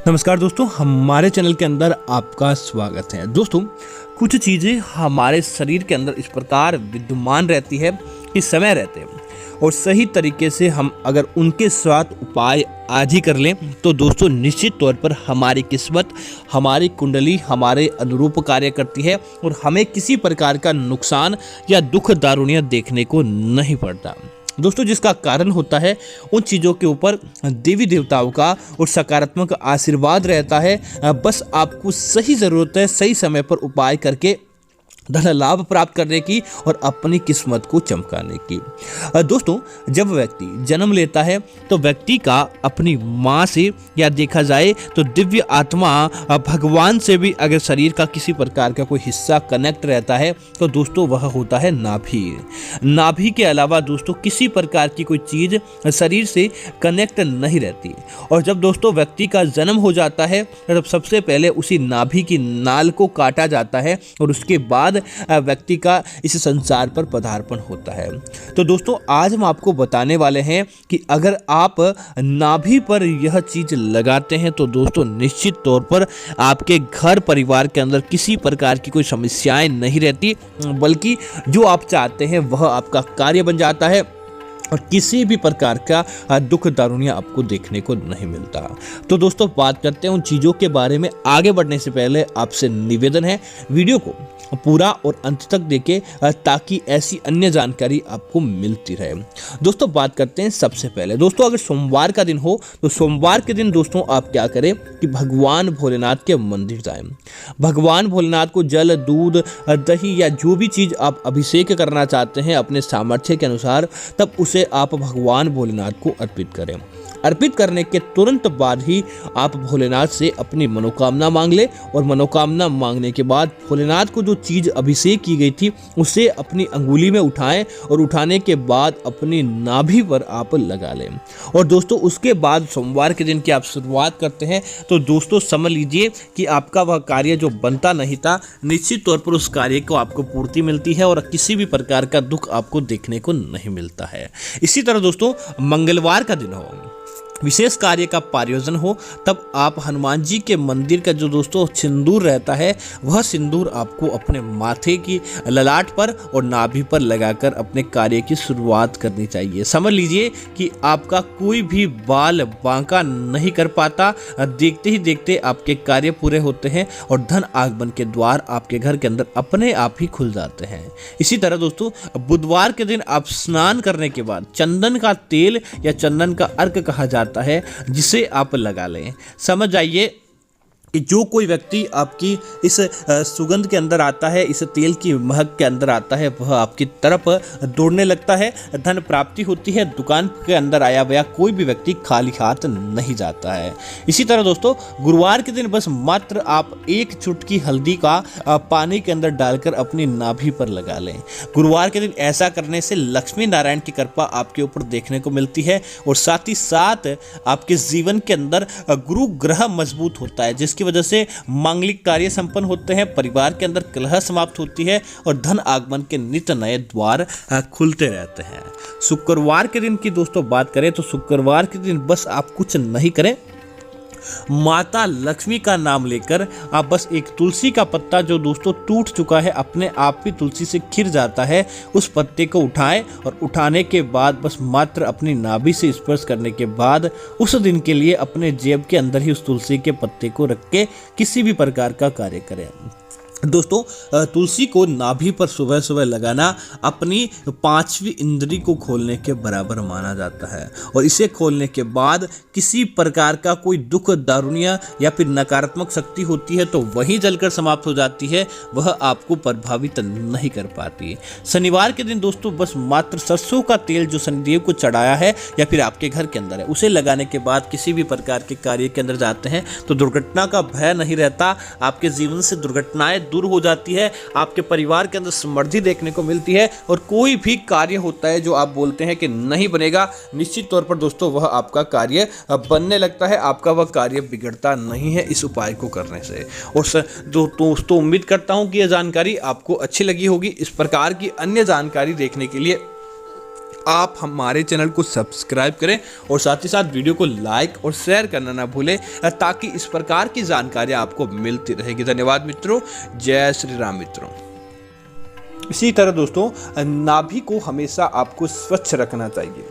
नमस्कार दोस्तों, हमारे चैनल के अंदर आपका स्वागत है। दोस्तों, कुछ चीज़ें हमारे शरीर के अंदर इस प्रकार विद्यमान रहती है कि समय रहते हैं और सही तरीके से हम अगर उनके साथ उपाय आज ही कर लें तो दोस्तों निश्चित तौर पर हमारी किस्मत, हमारी कुंडली हमारे अनुरूप कार्य करती है और हमें किसी प्रकार का नुकसान या दुख दारुणिया देखने को नहीं पड़ता। दोस्तों, जिसका कारण होता है उन चीज़ों के ऊपर देवी देवताओं का और सकारात्मक आशीर्वाद रहता है। बस आपको सही ज़रूरत है सही समय पर उपाय करके धन लाभ प्राप्त करने की और अपनी किस्मत को चमकाने की। दोस्तों, जब व्यक्ति जन्म लेता है तो व्यक्ति का अपनी माँ से या देखा जाए तो दिव्य आत्मा भगवान से भी अगर शरीर का किसी प्रकार का कोई हिस्सा कनेक्ट रहता है तो दोस्तों वह होता है नाभि। नाभि के अलावा दोस्तों किसी प्रकार की कोई चीज़ शरीर से कनेक्ट नहीं रहती। और जब दोस्तों व्यक्ति का जन्म हो जाता है तब सबसे पहले उसी नाभि की नाल को काटा जाता है और उसके बाद व्यक्ति का इस संसार पर पदार्पण होता है। तो दोस्तों, आज हम आपको बताने वाले हैं कि अगर आप नाभि पर यह चीज लगाते हैं तो दोस्तों निश्चित तौर पर आपके घर परिवार के अंदर किसी प्रकार की कोई समस्याएं नहीं रहती, बल्कि जो आप चाहते हैं वह आपका कार्य बन जाता है और किसी भी प्रकार का दुख दारुणिया आपको देखने को नहीं मिलता। तो दोस्तों, बात करते हैं उन चीज़ों के बारे में। आगे बढ़ने से पहले आपसे निवेदन है वीडियो को पूरा और अंत तक देखें ताकि ऐसी अन्य जानकारी आपको मिलती रहे। दोस्तों, बात करते हैं सबसे पहले। दोस्तों, अगर सोमवार का दिन हो तो सोमवार के दिन दोस्तों आप क्या करें कि भगवान भोलेनाथ के मंदिर जाएं। भगवान भोलेनाथ को जल, दूध, दही या जो भी चीज़ आप अभिषेक करना चाहते हैं अपने सामर्थ्य के अनुसार, तब उसे आप भगवान भोलेनाथ को अर्पित करें। अर्पित करने के तुरंत बाद ही आप भोलेनाथ से अपनी मनोकामना मांग ले और मनोकामना मांगने के बाद भोलेनाथ को जो चीज़ अभिषेक की गई थी उसे अपनी अंगुली में उठाएं और उठाने के बाद अपनी नाभि पर आप लगा लें। और दोस्तों, उसके बाद सोमवार के दिन की आप शुरुआत करते हैं तो दोस्तों समझ लीजिए कि आपका वह कार्य जो बनता नहीं था निश्चित तौर पर उस कार्य को आपको पूर्ति मिलती है और किसी भी प्रकार का दुख आपको देखने को नहीं मिलता है। इसी तरह दोस्तों, मंगलवार का दिन हो, विशेष कार्य का प्रयोजन हो, तब आप हनुमान जी के मंदिर का जो दोस्तों सिंदूर रहता है वह सिंदूर आपको अपने माथे की ललाट पर और नाभि पर लगाकर अपने कार्य की शुरुआत करनी चाहिए। समझ लीजिए कि आपका कोई भी बाल बांका नहीं कर पाता। देखते ही देखते आपके कार्य पूरे होते हैं और धन आगमन के द्वार आपके घर के अंदर अपने आप ही खुल जाते हैं। इसी तरह दोस्तों, बुधवार के दिन आप स्नान करने के बाद चंदन का तेल या चंदन का अर्क कहा जाता है जिसे आप लगा लें। समझ जाइए कि जो कोई व्यक्ति आपकी इस सुगंध के अंदर आता है, इस तेल की महक के अंदर आता है, वह आपकी तरफ दौड़ने लगता है, धन प्राप्ति होती है। दुकान के अंदर आया हुआ कोई भी व्यक्ति खाली हाथ नहीं जाता है। इसी तरह दोस्तों, गुरुवार के दिन बस मात्र आप एक चुटकी हल्दी का पानी के अंदर डालकर अपनी नाभि पर लगा लें। गुरुवार के दिन ऐसा करने से लक्ष्मी नारायण की कृपा आपके ऊपर देखने को मिलती है और साथ ही साथ आपके जीवन के अंदर गुरु ग्रह मजबूत होता है, जिसकी वजह से मांगलिक कार्य संपन्न होते हैं, परिवार के अंदर कलह समाप्त होती है और धन आगमन के नित्य नए द्वार खुलते रहते हैं। शुक्रवार के दिन की दोस्तों बात करें तो शुक्रवार के दिन बस आप कुछ नहीं करें, माता लक्ष्मी का नाम लेकर आप बस एक तुलसी का पत्ता जो दोस्तों टूट चुका है, अपने आप ही तुलसी से खिर जाता है, उस पत्ते को उठाएं और उठाने के बाद बस मात्र अपनी नाभि से स्पर्श करने के बाद उस दिन के लिए अपने जेब के अंदर ही उस तुलसी के पत्ते को रख के किसी भी प्रकार का कार्य करें। दोस्तों, तुलसी को नाभि पर सुबह सुबह लगाना अपनी पांचवी इंद्री को खोलने के बराबर माना जाता है और इसे खोलने के बाद किसी प्रकार का कोई दुख दारुणिया या फिर नकारात्मक शक्ति होती है तो वही जलकर समाप्त हो जाती है, वह आपको प्रभावित नहीं कर पाती। शनिवार के दिन दोस्तों बस मात्र सरसों का तेल जो शनिदेव को चढ़ाया है या फिर आपके घर के अंदर है उसे लगाने के बाद किसी भी प्रकार के कार्य के अंदर जाते हैं तो दुर्घटना का भय नहीं रहता। आपके जीवन से दुर्घटनाएं दूर हो जाती है, आपके परिवार के अंदर समृद्धि देखने को मिलती है और कोई भी कार्य होता है जो आप बोलते हैं कि नहीं बनेगा, निश्चित तौर पर दोस्तों वह आपका कार्य बनने लगता है। आपका वह कार्य बिगड़ता नहीं है इस उपाय को करने से। और दोस्तों उम्मीद करता हूं कि यह जानकारी आपको अच्छी लगी होगी। इस प्रकार की अन्य जानकारी देखने के लिए आप हमारे चैनल को सब्सक्राइब करें और साथ ही साथ वीडियो को लाइक और शेयर करना ना भूलें, ताकि इस प्रकार की जानकारी आपको मिलती रहेगी। धन्यवाद मित्रों। जय श्री राम मित्रों। इसी तरह दोस्तों, नाभि को हमेशा आपको स्वच्छ रखना चाहिए।